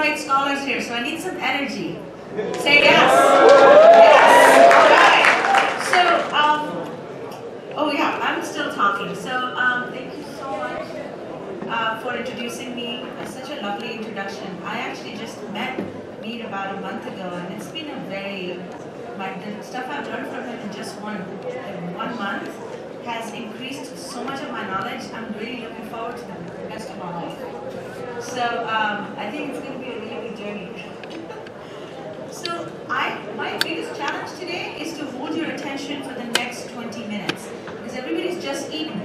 Fulbright scholars here, so I need some energy. Say yes. Yes. All right. So, oh yeah, I'm still talking. So, thank you so much for introducing me. Such a lovely introduction. I actually just met Meet about a month ago, and it's been a very, the stuff I've learned from him in just one month has increased so much of my knowledge. I'm really looking forward to the rest of my life. So I think it's going to be a really good journey. So my biggest challenge today is to hold your attention for the next 20 minutes because everybody's just eaten.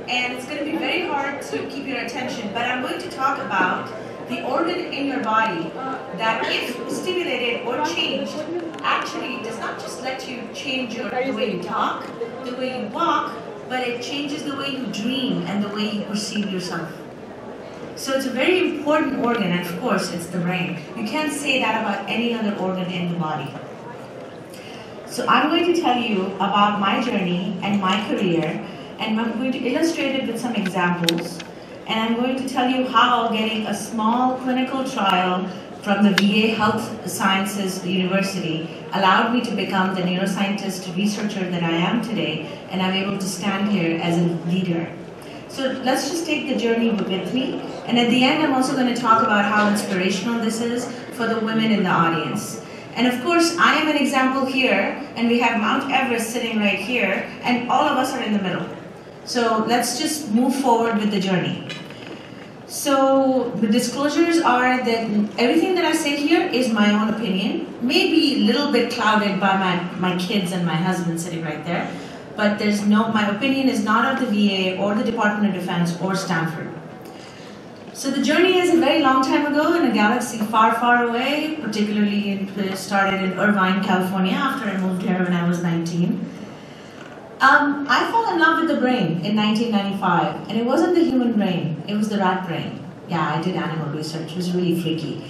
And it's going to be very hard to keep your attention, but I'm going to talk about the organ in your body that, if stimulated or changed, actually does not just let you change the way you talk, the way you walk, but it changes the way you dream and the way you perceive yourself. So it's a very important organ, and of course it's the brain. You can't say that about any other organ in the body. So I'm going to tell you about my journey and my career, and I'm going to illustrate it with some examples. And I'm going to tell you how getting a small clinical trial from the VA Health Sciences University allowed me to become the neuroscientist researcher that I am today, and I'm able to stand here as a leader. So let's just take the journey with me. And at the end, I'm also going to talk about how inspirational this is for the women in the audience. And of course, I am an example here, and we have Mount Everest sitting right here, and all of us are in the middle. So let's just move forward with the journey. So the disclosures are that everything that I say here is my own opinion, maybe a little bit clouded by my kids and my husband sitting right there, but my opinion is not of the VA or the Department of Defense or Stanford. So the journey is a very long time ago in a galaxy far, far away, particularly it started in Irvine, California after I moved here when I was 19. I fell in love with the brain in 1995, and it wasn't the human brain, it was the rat brain. Yeah, I did animal research, it was really freaky.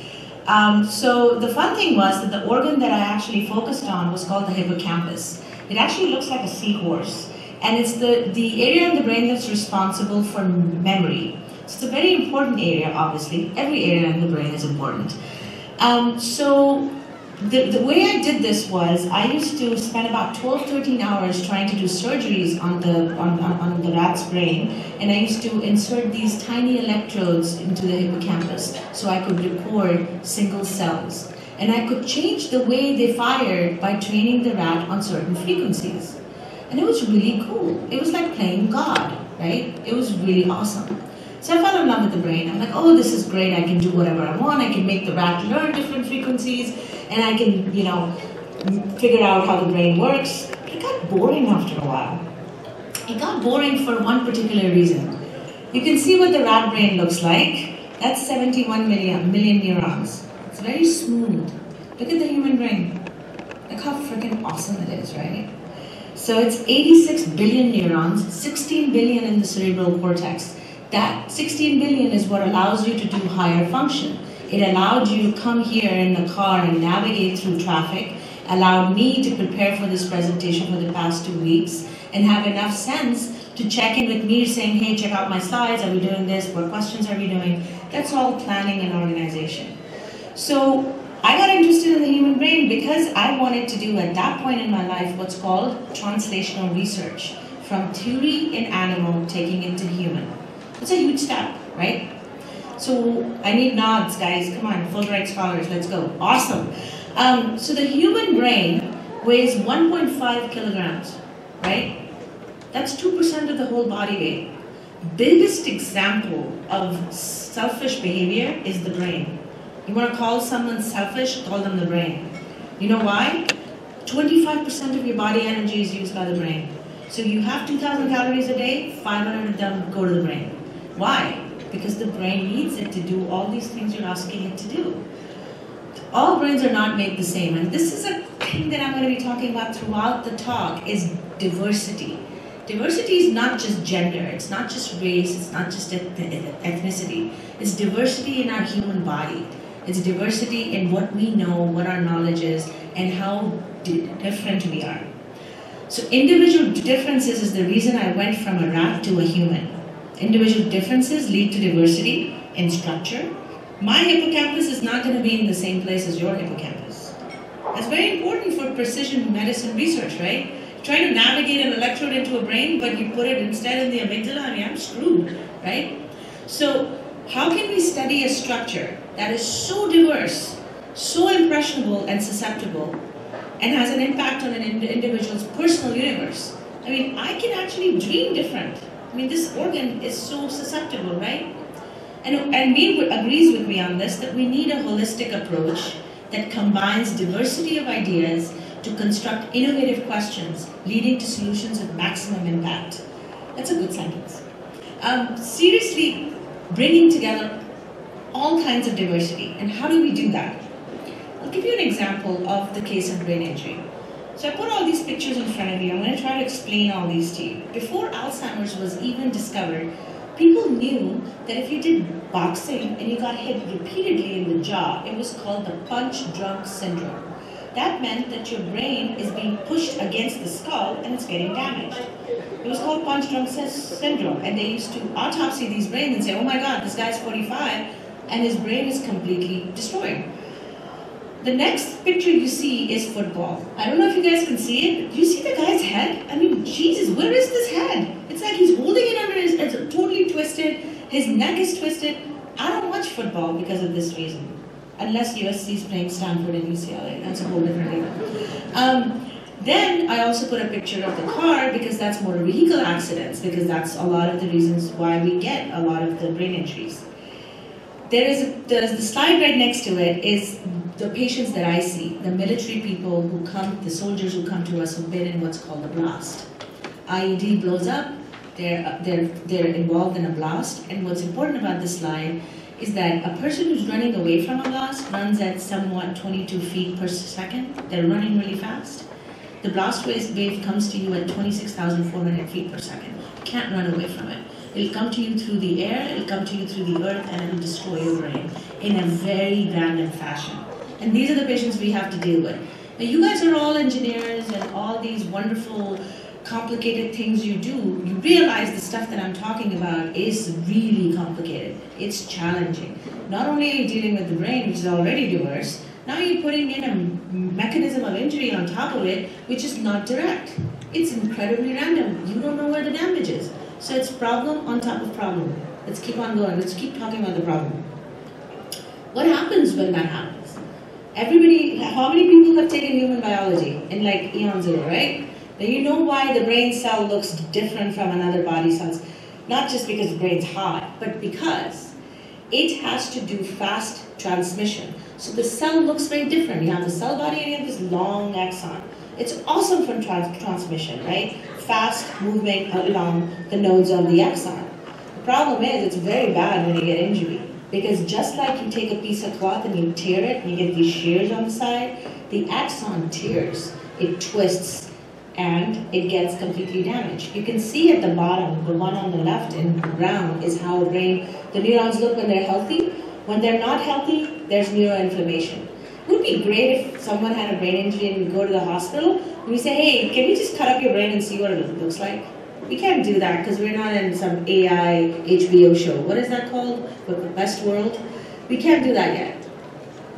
So the fun thing was that the organ that I actually focused on was called the hippocampus. It actually looks like a seahorse, and it's the area in the brain that's responsible for memory. So it's a very important area, obviously. Every area in the brain is important. So the way I did this was I used to spend about 12-13 hours trying to do surgeries on the rat's brain, and I used to insert these tiny electrodes into the hippocampus so I could record single cells. And I could change the way they fired by training the rat on certain frequencies. And it was really cool. It was like playing God, right? It was really awesome. So I fell in love with the brain. I'm like, oh, this is great. I can do whatever I want. I can make the rat learn different frequencies, and I can, figure out how the brain works. But it got boring after a while. It got boring for one particular reason. You can see what the rat brain looks like. That's 71 million neurons. It's very smooth. Look at the human brain. Look how freaking awesome it is, right? So it's 86 billion neurons, 16 billion in the cerebral cortex. That 16 billion is what allows you to do higher function. It allowed you to come here in the car and navigate through traffic, allowed me to prepare for this presentation for the past 2 weeks, and have enough sense to check in with me saying, hey, check out my slides, are we doing this, what questions are we doing? That's all planning and organization. So I got interested in the human brain because I wanted to do at that point in my life what's called translational research, from theory in animal taking it to human. It's a huge step, right? So I need nods, guys. Come on, Fulbright scholars, let's go. Awesome. So the human brain weighs 1.5 kilograms, right? That's 2% of the whole body weight. Biggest example of selfish behavior is the brain. You want to call someone selfish, call them the brain. You know why? 25% of your body energy is used by the brain. So you have 2,000 calories a day, 500 of them go to the brain. Why? Because the brain needs it to do all these things you're asking it to do. All brains are not made the same, and this is a thing that I'm going to be talking about throughout the talk, is diversity. Diversity is not just gender, it's not just race, it's not just ethnicity. It's diversity in our human body. It's diversity in what we know, what our knowledge is, and how different we are. So individual differences is the reason I went from a rat to a human. Individual differences lead to diversity in structure, My hippocampus is not going to be in the same place as your hippocampus. That's very important for precision medicine research, right? Trying to navigate an electrode into a brain, but you put it instead in the amygdala, I mean, I'm screwed, right? So how can we study a structure that is so diverse, so impressionable and susceptible, and has an impact on an individual's personal universe? I mean, I can actually dream different. I mean, this organ is so susceptible, right? And Maheen agrees with me on this, that we need a holistic approach that combines diversity of ideas to construct innovative questions, leading to solutions of maximum impact. That's a good sentence. Seriously, bringing together all kinds of diversity. And how do we do that? I'll give you an example of the case of brain injury. So I put all these pictures in front of you. I'm going to try to explain all these to you. Before Alzheimer's was even discovered, people knew that if you did boxing and you got hit repeatedly in the jaw, it was called the punch-drunk syndrome. That meant that your brain is being pushed against the skull and it's getting damaged. It was called punch-drunk syndrome, and they used to autopsy these brains and say, oh my God, this guy's 45 and his brain is completely destroyed. The next picture you see is football. I don't know if you guys can see it, but do you see the guy's head? I mean, Jesus, where is this head? It's like he's holding it under his, it's totally twisted, his neck is twisted. I don't watch football because of this reason. Unless USC is playing Stanford and UCLA, that's a whole different thing. Then I also put a picture of the car because that's motor vehicle accidents, because that's a lot of the reasons why we get a lot of the brain injuries. The slide right next to it is the patients that I see, the military people who come, the soldiers who come to us who've been in what's called a blast. IED blows up, they're involved in a blast, and what's important about this slide is that a person who's running away from a blast runs at somewhat 22 feet per second. They're running really fast. The blast wave comes to you at 26,400 feet per second. You can't run away from it. It'll come to you through the air, it'll come to you through the earth, and it'll destroy your brain in a very random fashion. And these are the patients we have to deal with. Now, you guys are all engineers and all these wonderful, complicated things you do. You realize the stuff that I'm talking about is really complicated. It's challenging. Not only are you dealing with the brain, which is already diverse, now you're putting in a mechanism of injury on top of it, which is not direct. It's incredibly random. You don't know where the damage is. So it's problem on top of problem. Let's keep on going. Let's keep talking about the problem. What happens when that happens? Everybody, how many people have taken human biology in like eons ago, right? Now you know why the brain cell looks different from another body cells. Not just because the brain's hot, but because it has to do fast transmission. So the cell looks very different. You have the cell body and you have this long axon. It's awesome for transmission, right? Fast moving along the nodes of the axon. The problem is it's very bad when you get injury, because just like you take a piece of cloth and you tear it and you get these shears on the side, the axon tears, it twists, and it gets completely damaged. You can see at the bottom, the one on the left in brown is how the neurons look when they're healthy. When they're not healthy, there's neuroinflammation. It would be great if someone had a brain injury and we go to the hospital and we say, hey, can we just cut up your brain and see what it looks like? We can't do that because we're not in some AI HBO show. What is that called? Westworld? We can't do that yet.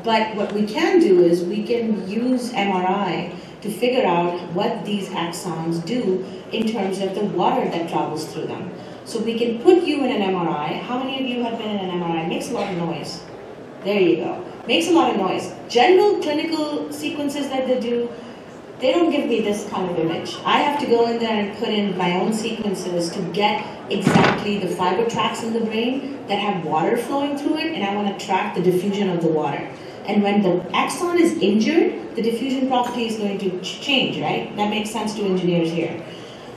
But what we can do is we can use MRI to figure out what these axons do in terms of the water that travels through them. So we can put you in an MRI. How many of you have been in an MRI? It makes a lot of noise. There you go. Makes a lot of noise. General clinical sequences that they do, they don't give me this kind of image. I have to go in there and put in my own sequences to get exactly the fiber tracts in the brain that have water flowing through it, and I want to track the diffusion of the water. And when the axon is injured, the diffusion property is going to change, right? That makes sense to engineers here.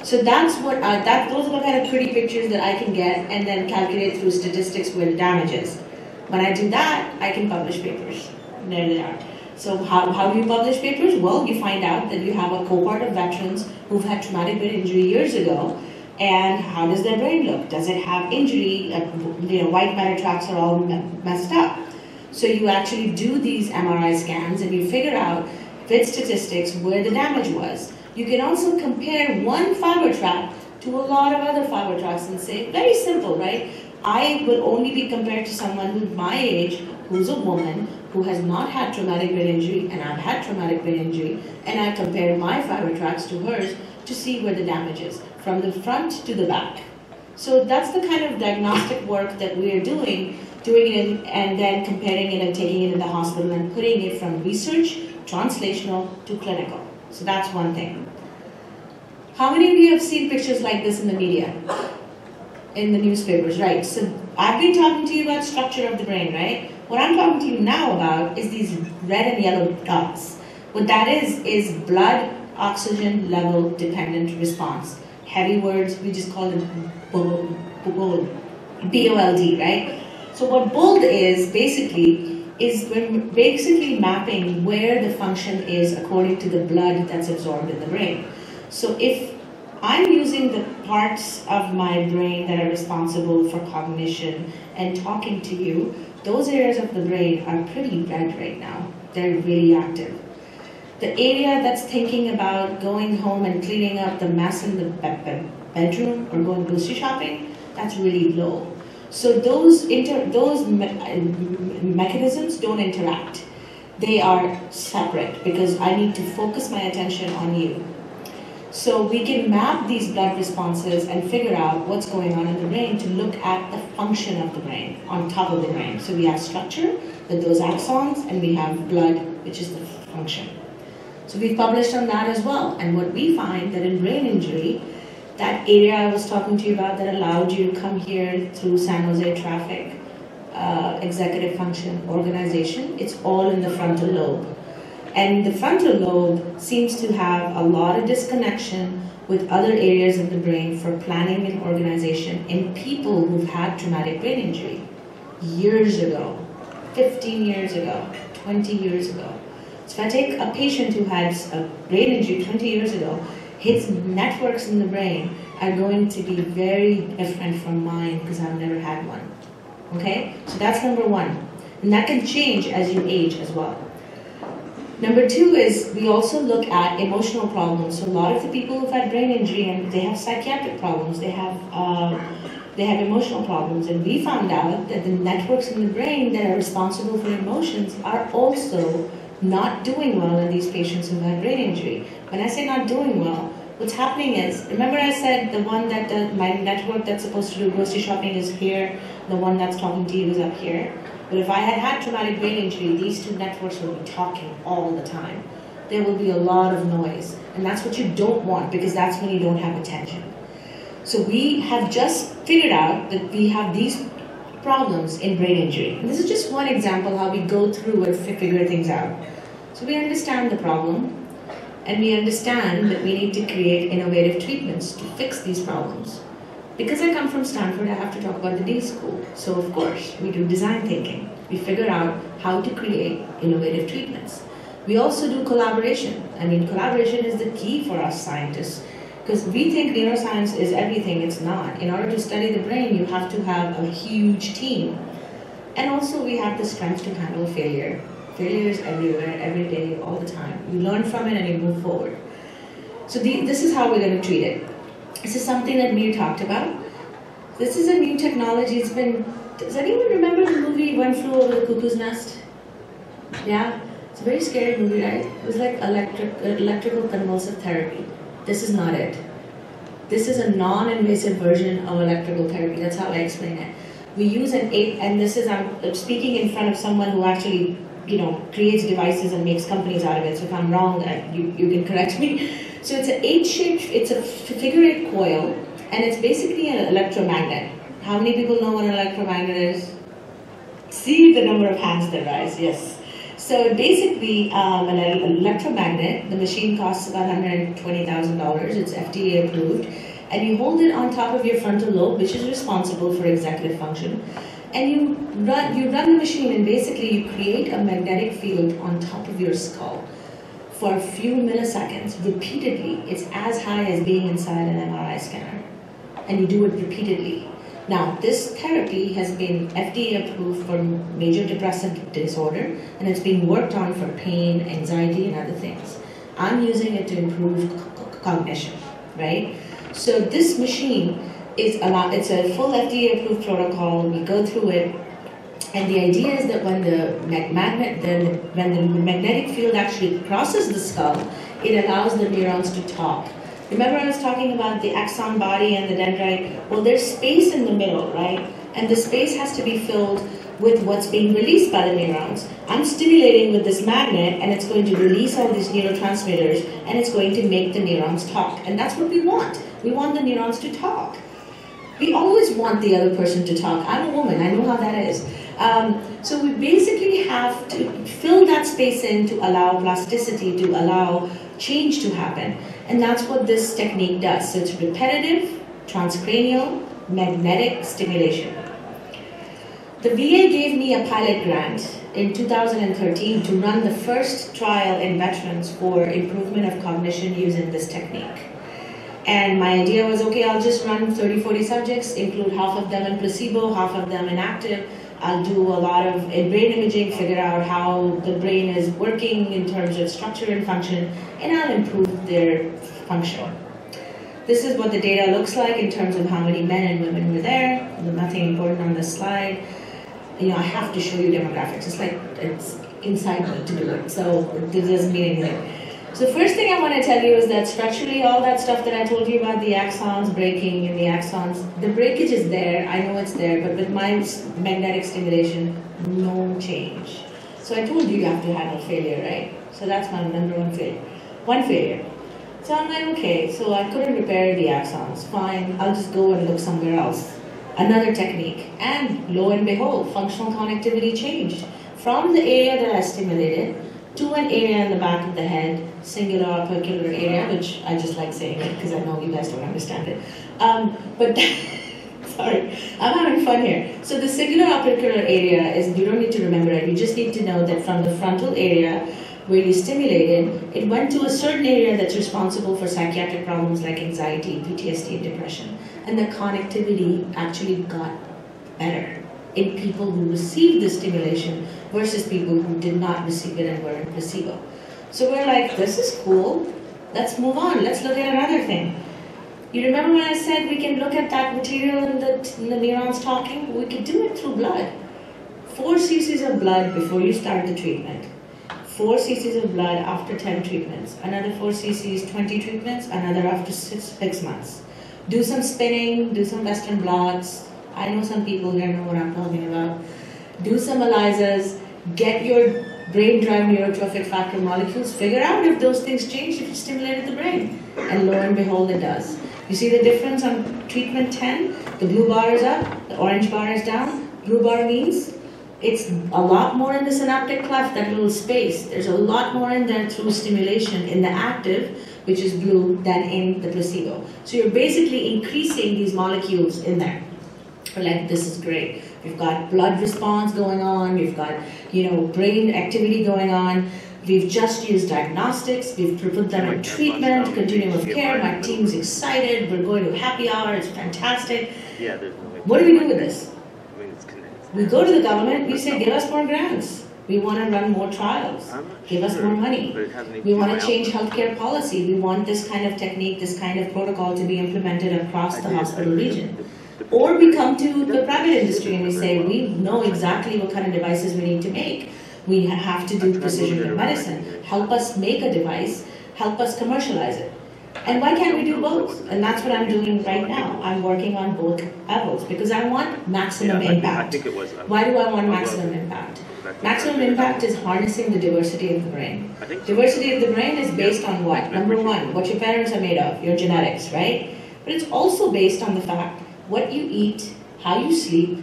So that's what those are the kind of pretty pictures that I can get and then calculate through statistics where the damage is. When I do that, I can publish papers. And there they are. So how do you publish papers? Well, you find out that you have a cohort of veterans who've had traumatic brain injury years ago, and how does their brain look? Does it have injury? White matter tracts are all messed up. So you actually do these MRI scans and you figure out with statistics where the damage was. You can also compare one fiber tract to a lot of other fiber tracts and say, very simple, right? I will only be compared to someone who's my age, who's a woman, who has not had traumatic brain injury, and I've had traumatic brain injury, and I compare my fiber tracts to hers to see where the damage is, from the front to the back. So that's the kind of diagnostic work that we are doing it and then comparing it and taking it in the hospital and putting it from research, translational, to clinical. So that's one thing. How many of you have seen pictures like this in the media? In the newspapers, right? So I've been talking to you about structure of the brain, right? What I'm talking to you now about is these red and yellow dots. What that is blood oxygen level dependent response. Heavy words, we just call it BOLD, B-O-L-D, right? So what BOLD is we're basically mapping where the function is according to the blood that's absorbed in the brain. So if I'm using the parts of my brain that are responsible for cognition and talking to you, those areas of the brain are pretty red right now. They're really active. The area that's thinking about going home and cleaning up the mess in the bedroom or going grocery shopping, that's really low. So those mechanisms don't interact. They are separate because I need to focus my attention on you. So we can map these blood responses and figure out what's going on in the brain to look at the function of the brain on top of the brain. So we have structure with those axons, and we have blood, which is the function. So we've published on that as well. And what we find that in brain injury, that area I was talking to you about that allowed you to come here through San Jose traffic, executive function, organization, it's all in the frontal lobe. And the frontal lobe seems to have a lot of disconnection with other areas of the brain for planning and organization in people who've had traumatic brain injury years ago, 15 years ago, 20 years ago. So if I take a patient who had a brain injury 20 years ago, his networks in the brain are going to be very different from mine because I've never had one. Okay? So that's number one. And that can change as you age as well. Number two is we also look at emotional problems. So a lot of the people who've had brain injury and they have psychiatric problems, they have emotional problems, and we found out that the networks in the brain that are responsible for emotions are also not doing well in these patients who've had brain injury. When I say not doing well, what's happening is, remember I said the one that my network that's supposed to do grocery shopping is here, the one that's talking to you is up here. But if I had had traumatic brain injury, these two networks will be talking all the time. There will be a lot of noise. And that's what you don't want, because that's when you don't have attention. So we have just figured out that we have these problems in brain injury. And this is just one example how we go through and figure things out. So we understand the problem, and we understand that we need to create innovative treatments to fix these problems. Because I come from Stanford, I have to talk about the D school. So of course, we do design thinking. We figure out how to create innovative treatments. We also do collaboration. I mean, collaboration is the key for us scientists, because we think neuroscience is everything. It's not. In order to study the brain, you have to have a huge team. And also we have the strength to handle failure. Failure is everywhere, every day, all the time. You learn from it and you move forward. So this is how we're going to treat it. This is something that Mir talked about. This is a new technology. Does anyone remember the movie One Flew Over the Cuckoo's Nest? Yeah? It's a very scary movie, right? It was like electrical convulsive therapy. This is not it. This is a non-invasive version of electrical therapy. That's how I explain it. We use and this is, I'm speaking in front of someone who actually, creates devices and makes companies out of it. So if I'm wrong, you can correct me. So it's an it's a figure-8 coil, and it's basically an electromagnet. How many people know what an electromagnet is? See the number of hands that rise, yes. So basically, an electromagnet, the machine costs about $120,000, it's FDA approved, and you hold it on top of your frontal lobe, which is responsible for executive function, and you run the machine, and basically you create a magnetic field on top of your skull for a few milliseconds, repeatedly. It's as high as being inside an MRI scanner, and you do it repeatedly. Now, this therapy has been FDA approved for major depressive disorder, and it's being worked on for pain, anxiety, and other things. I'm using it to improve cognition, right? So this machine It's a full FDA approved protocol. We go through it, and the idea is that when the magnetic field actually crosses the skull, it allows the neurons to talk. Remember I was talking about the axon body and the dendrite? Well, there's space in the middle, right? And the space has to be filled with what's being released by the neurons. I'm stimulating with this magnet, and it's going to release all these neurotransmitters, and it's going to make the neurons talk. And that's what we want. We want the neurons to talk. We always want the other person to talk. I'm a woman, I know how that is. So we basically have to fill that space in to allow plasticity, to allow change to happen. And that's what this technique does. So it's repetitive, transcranial, magnetic stimulation. The VA gave me a pilot grant in 2013 to run the first trial in veterans for improvement of cognition using this technique. And my idea was, okay, I'll just run 30, 40 subjects, include half of them in placebo, half of them inactive. I'll do a lot of brain imaging, figure out how the brain is working in terms of structure and function, and I'll improve their function. This is what the data looks like in terms of how many men and women were there. There's nothing important on this slide. You know, I have to show you demographics. It's like, it's inside me to do it, so it doesn't mean anything. So the first thing I want to tell you is that structurally, all that stuff that I told you about the axons breaking and the axons, the breakage is there, I know it's there, but with my magnetic stimulation, no change. So I told you have to handle failure, right? So that's my number one failure. One failure. So I'm like, okay, so I couldn't repair the axons, fine, I'll just go and look somewhere else. Another technique, and lo and behold, functional connectivity changed. From the area that I stimulated, to an area in the back of the head, singular opercular area, which I just like saying it because I know you guys don't understand it. But sorry, I'm having fun here. So the singular opercular area is, you don't need to remember it, you just need to know that from the frontal area where you stimulated, it went to a certain area that's responsible for psychiatric problems like anxiety, PTSD, and depression. And the connectivity actually got better in people who received the stimulation versus people who did not receive it and were in placebo. So we're like, this is cool, let's move on, let's look at another thing. You remember when I said we can look at that material in the neurons talking? We could do it through blood. 4 cc's of blood before you start the treatment. 4 cc's of blood after 10 treatments. Another 4 cc's, 20 treatments, another after 6 months. Do some spinning, do some Western blots. I know some people here know what I'm talking about. Do some ELISAs, get your brain-derived neurotrophic factor molecules, figure out if those things change if you stimulated the brain. And lo and behold, it does. You see the difference on treatment 10? The blue bar is up, the orange bar is down. Blue bar means it's a lot more in the synaptic cleft, that little space. There's a lot more in there through stimulation in the active, which is blue, than in the placebo. So you're basically increasing these molecules in there. We're like, this is great. We've got blood response going on, we've got, brain activity going on. We've just used diagnostics, we've put them in treatment, continuum of care, my team's excited, we're going to happy hour, it's fantastic. What do we do with this? We go to the government, we say, give us more grants. We want to run more trials. Give us more money. We want to change healthcare policy. We want this kind of technique, this kind of protocol to be implemented across the hospital region. Or we come to the private industry and we say, we know exactly what kind of devices we need to make. We have to do precision medicine. Help us make a device, help us commercialize it. And why can't we do both? And that's what I'm doing right now. I'm working on both levels because I want maximum impact. Why do I want maximum impact? Maximum impact is harnessing the diversity of the brain. Diversity of the brain is based on what? Number one, what your parents are made of, your genetics, right? But it's also based on the fact what you eat, how you sleep,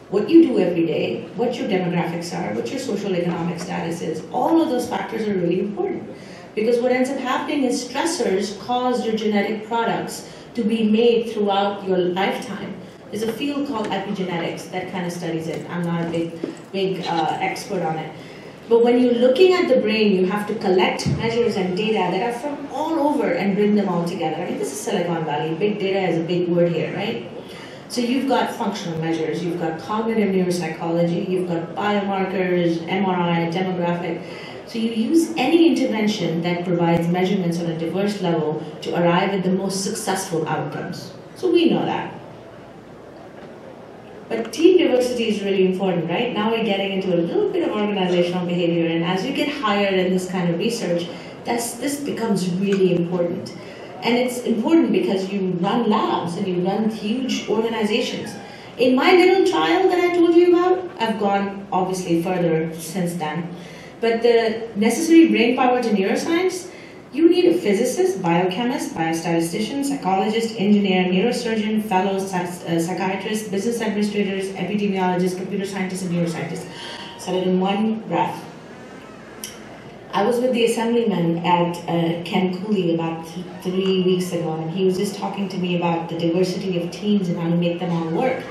what you do every day, what your demographics are, what your social economic status is. All of those factors are really important. Because what ends up happening is stressors cause your genetic products to be made throughout your lifetime. There's a field called epigenetics that kind of studies it. I'm not a big expert on it. But when you're looking at the brain, you have to collect measures and data that are from all over and bring them all together. I mean, this is Silicon Valley. Big data is a big word here, right? So you've got functional measures, you've got cognitive neuropsychology, you've got biomarkers, MRI, demographic. So you use any intervention that provides measurements on a diverse level to arrive at the most successful outcomes. So we know that. But team diversity is really important, right? Now we're getting into a little bit of organizational behavior, and as you get hired in this kind of research, this becomes really important. And it's important because you run labs and you run huge organizations. In my little trial that I told you about, I've gone obviously further since then. But the necessary brain power to neuroscience, you need a physicist, biochemist, biostatistician, psychologist, engineer, neurosurgeon, fellow, psychiatrist, business administrators, epidemiologists, computer scientists, and neuroscientists. Said it in one breath. I was with the assemblyman at Ken Cooley about 3 weeks ago, and he was just talking to me about the diversity of teams and how to make them all work.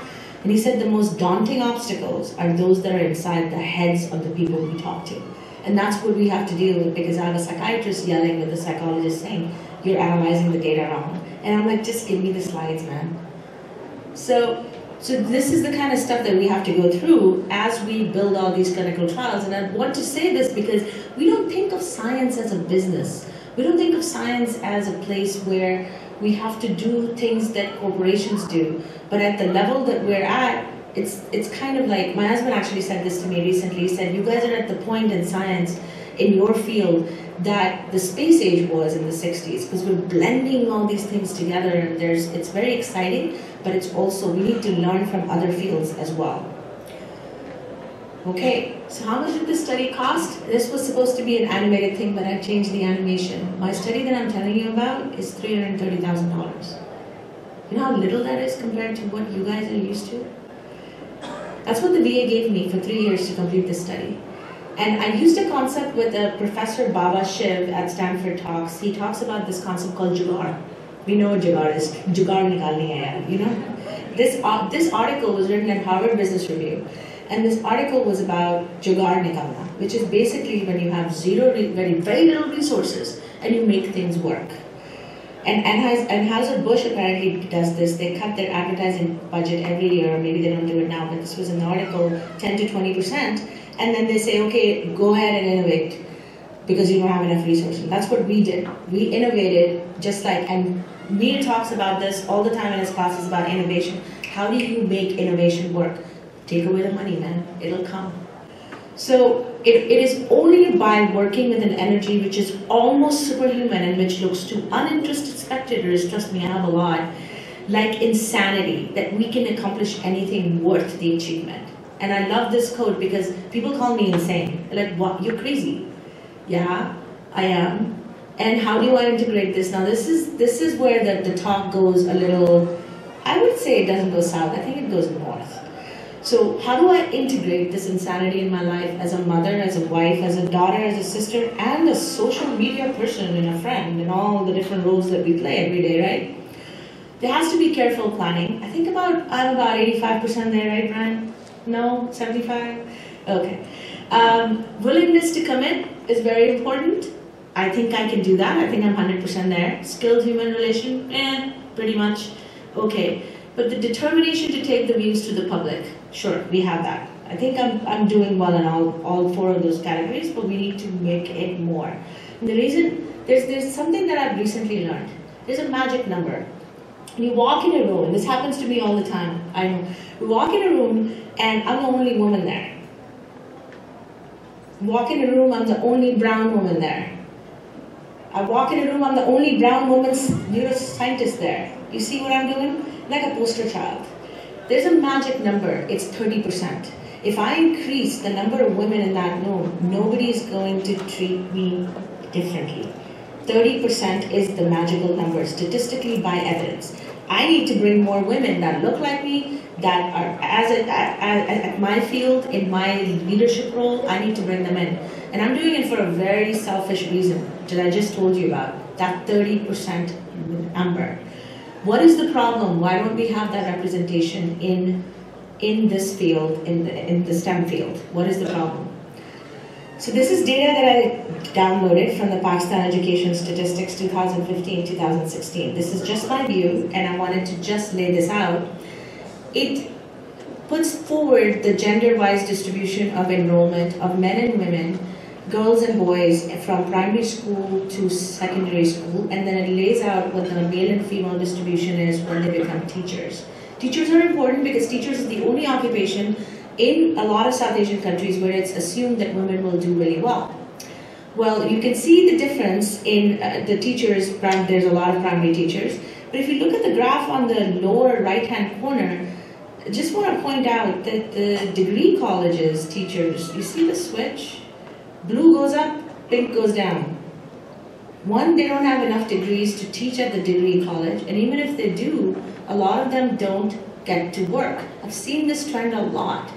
And he said the most daunting obstacles are those that are inside the heads of the people we talk to. And that's what we have to deal with, because I have a psychiatrist yelling with the psychologist saying, you're analyzing the data wrong. And I'm like, just give me the slides, man. So this is the kind of stuff that we have to go through as we build all these clinical trials. And I want to say this because we don't think of science as a business. We don't think of science as a place where we have to do things that corporations do. But at the level that we're at, it's kind of like, my husband actually said this to me recently. He said, you guys are at the point in science, in your field, that the space age was in the 60s, because we're blending all these things together, and it's very exciting, but it's also, we need to learn from other fields as well. Okay, so how much did this study cost? This was supposed to be an animated thing, but I changed the animation. My study that I'm telling you about is $330,000. You know how little that is compared to what you guys are used to? That's what the VA gave me for 3 years to complete this study. And I used a concept with a Professor Baba Shiv at Stanford Talks. He talks about this concept called jugaad. We know what jugaad is. Jugaad nikalni hai, you know? This article was written at Harvard Business Review. And this article was about jugaad nikalna, which is basically when you have very little resources and you make things work. And Anheuser-Busch apparently does this. They cut their advertising budget every year, or maybe they don't do it now, but this was in the article, 10 to 20%. And then they say, okay, go ahead and innovate because you don't have enough resources. That's what we did. We innovated just like, and Neil talks about this all the time in his classes about innovation. How do you make innovation work? Take away the money, man. It'll come. So it is only by working with an energy which is almost superhuman and which looks to uninterested spectators, trust me, I have a lot, like insanity, that we can accomplish anything worth the achievement. And I love this quote because people call me insane. They're like, what? You're crazy. Yeah, I am. And how do I integrate this? Now this is where the talk goes a little, I would say it doesn't go south, I think it goes north. So how do I integrate this insanity in my life as a mother, as a wife, as a daughter, as a sister, and a social media person and a friend, and all the different roles that we play every day, right? There has to be careful planning. I think I'm about 85% there, right, Brian? No? 75? Okay. Willingness to commit is very important. I think I can do that. I think I'm 100% there. Skilled human relation? Pretty much. Okay. But the determination to take the views to the public, sure, we have that. I think I'm doing well in all four of those categories, but we need to make it more. And the reason, there's something that I've recently learned. There's a magic number. You walk in a room, and this happens to me all the time, I know. We walk in a room, and I'm the only woman there. Walk in a room, I'm the only brown woman there. I walk in a room, I'm the only brown woman neuroscientist there. You see what I'm doing? Like a poster child. There's a magic number, it's 30%. If I increase the number of women in that room, nobody is going to treat me differently. 30% is the magical number, statistically by evidence. I need to bring more women that look like me, that are at my field, in my leadership role, I need to bring them in. And I'm doing it for a very selfish reason that I just told you about, that 30% number. What is the problem? Why don't we have that representation in this field, in the STEM field? What is the problem? So this is data that I downloaded from the Pakistan Education Statistics 2015-2016. This is just my view, and I wanted to just lay this out. It puts forward the gender-wise distribution of enrollment of men and women, girls and boys from primary school to secondary school, and then it lays out what the male and female distribution is when they become teachers. Teachers are important because teachers is the only occupation in a lot of South Asian countries where it's assumed that women will do really well. Well, you can see the difference in the teachers. There's a lot of primary teachers. But if you look at the graph on the lower right-hand corner, I just want to point out that the degree colleges teachers, you see the switch? Blue goes up, pink goes down. One, they don't have enough degrees to teach at the degree college, and even if they do, a lot of them don't get to work. I've seen this trend a lot.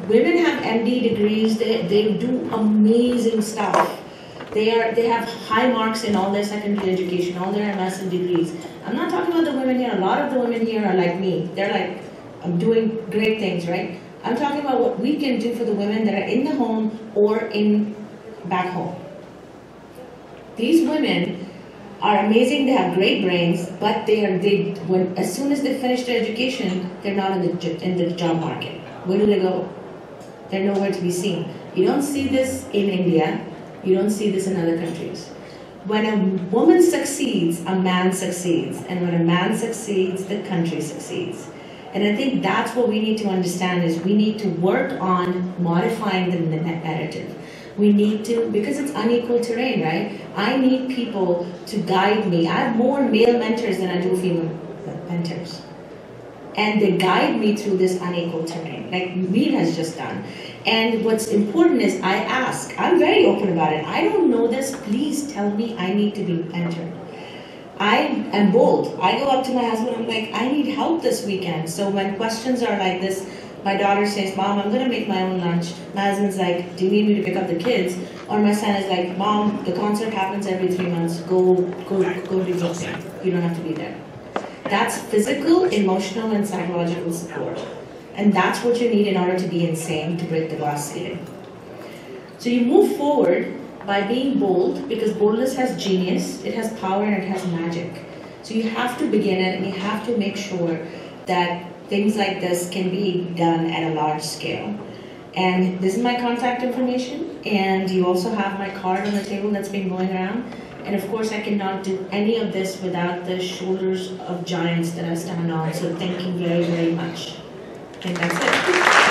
Women have MD degrees, they do amazing stuff. They have high marks in all their secondary education, all their MS and degrees. I'm not talking about the women here. A lot of the women here are like me. They're like, I'm doing great things, right? I'm talking about what we can do for the women that are in the home or back home. These women are amazing. They have great brains, but as soon as they finish their education, they're not in the job market. Where do they go? They're nowhere to be seen. You don't see this in India. You don't see this in other countries. When a woman succeeds, a man succeeds. And when a man succeeds, the country succeeds. And I think that's what we need to understand is we need to work on modifying the narrative. We need to, because it's unequal terrain, right? I need people to guide me. I have more male mentors than I do female mentors. And they guide me through this unequal terrain, like Maheen has just done. And what's important is I ask, I'm very open about it. I don't know this, please tell me I need to be mentored. I am bold. I go up to my husband, I'm like, I need help this weekend. So when questions are like this, my daughter says, Mom, I'm gonna make my own lunch. My husband's like, do you need me to pick up the kids? Or my son is like, Mom, the concert happens every 3 months. Go do something. You don't have to be there. That's physical, emotional, and psychological support. And that's what you need in order to be insane, to break the glass ceiling. So you move forward by being bold, because boldness has genius, it has power, and it has magic. So you have to begin it, and you have to make sure that things like this can be done at a large scale. And this is my contact information, and you also have my card on the table that's been going around. And of course, I cannot do any of this without the shoulders of giants that I stand on. So thank you very, very much. I think that's it.